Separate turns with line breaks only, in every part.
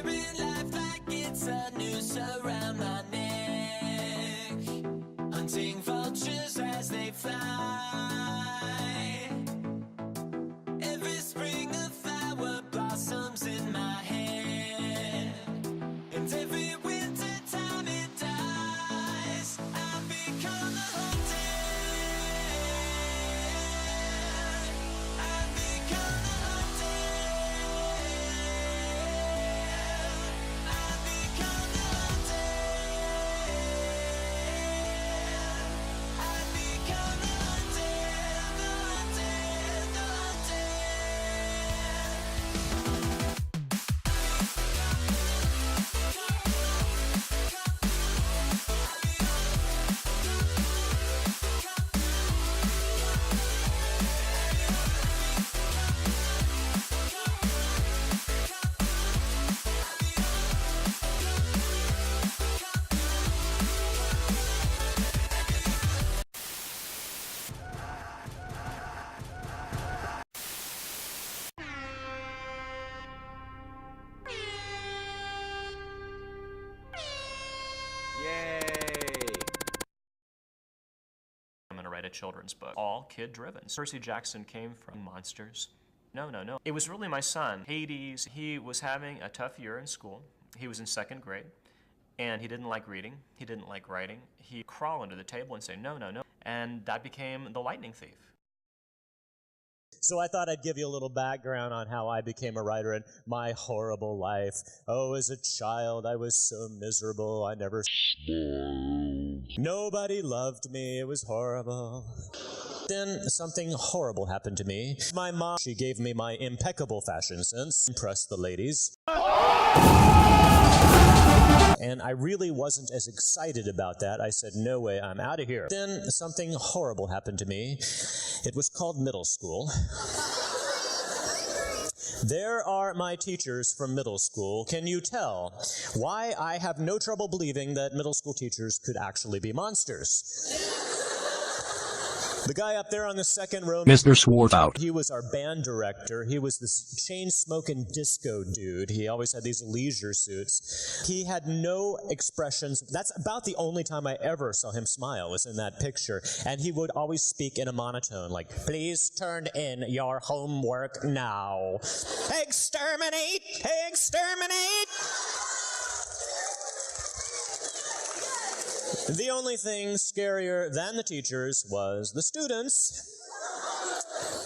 wearing life like it's a noose around my neck, hunting vultures as they fly. Every spring a flower blossoms in my head, and every winter time it dies. I've become the hunted. I've become the hunted. I've become the hunted. I've become the hunted, the hunted, the hunted.
I'm going to write a children's book, all kid-driven. Percy Jackson came from monsters. No. It was really my son, Hades. He was having a tough year in school. He was in 2nd grade, and he didn't like reading. He didn't like writing. He'd crawl under the table and say, no. And that became the lightning thief.
So I thought I'd give you a little background on how I became a writer and my horrible life. Oh, as a child, I was so miserable. I never smiled. Nobody loved me. It was horrible. Then something horrible happened to me. My mom, she gave me my impeccable fashion sense, impressed the ladies. And I really wasn't as excited about that. I said, no way, I'm out of here. Then something horrible happened to me. It was called middle school. There are my teachers from middle school. Can you tell why I have no trouble believing that middle school teachers could actually be monsters? The guy up there on the second row,
Mr. Swarthout.
He was our band director. He was this chain-smoking disco dude. He always had these leisure suits. He had no expressions. That's about the only time I ever saw him smile, was in that picture. And he would always speak in a monotone, like, please turn in your homework now. Exterminate! Exterminate! The only thing scarier than the teachers was the students.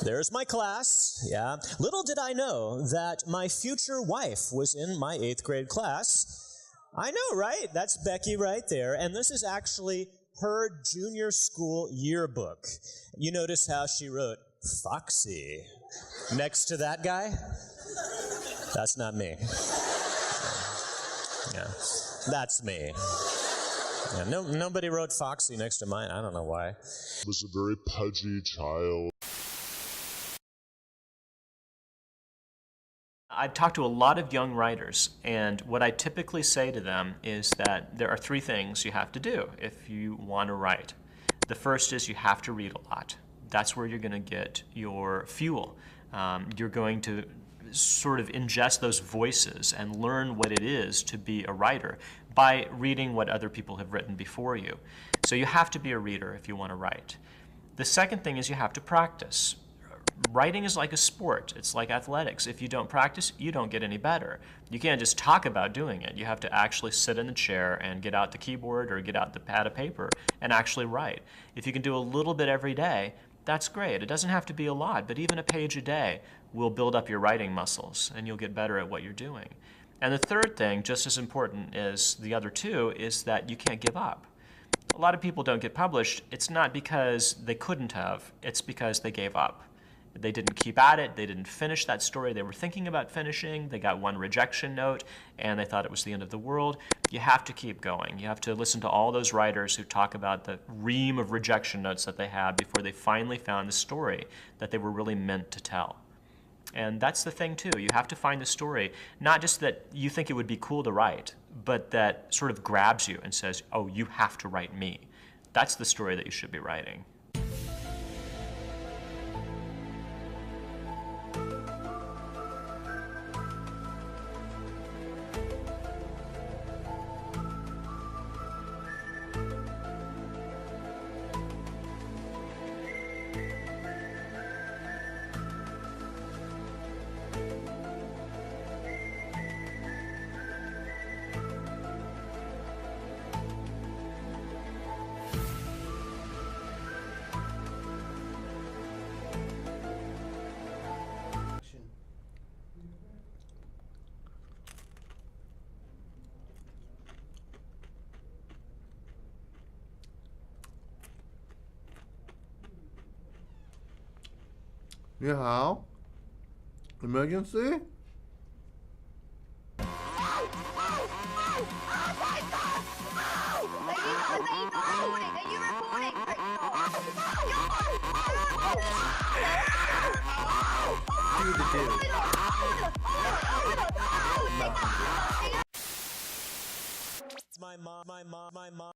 There's my class, yeah. Little did I know that my future wife was in my 8th grade class. I know, right? That's Becky right there. And this is actually her junior school yearbook. You notice how she wrote Foxy next to that guy? That's not me. Yeah, that's me. Yeah, nobody wrote Foxy next to mine. I don't know why.
I was a very pudgy child.
I've talked to a lot of young writers, and what I typically say to them is that there are 3 things you have to do if you want to write. The first is you have to read a lot. That's where you're going to get your fuel. You're going to sort of ingest those voices and learn what it is to be a writer by reading what other people have written before you. So you have to be a reader if you want to write. The second thing is you have to practice. Writing is like a sport. It's like athletics. If you don't practice, you don't get any better. You can't just talk about doing it. You have to actually sit in the chair and get out the keyboard or get out the pad of paper and actually write. If you can do a little bit every day, that's great. It doesn't have to be a lot, but even a page a day will build up your writing muscles and you'll get better at what you're doing. And the third thing, just as important as the other 2, is that you can't give up. A lot of people don't get published. It's not because they couldn't have, it's because they gave up. They didn't keep at it, they didn't finish that story they were thinking about finishing, they got one rejection note, and they thought it was the end of the world. You have to keep going. You have to listen to all those writers who talk about the ream of rejection notes that they had before they finally found the story that they were really meant to tell. And that's the thing too, you have to find the story, not just that you think it would be cool to write, but that sort of grabs you and says, oh, you have to write me. That's the story that you should be writing.
你好 Emergency?
Do the do.
My mom.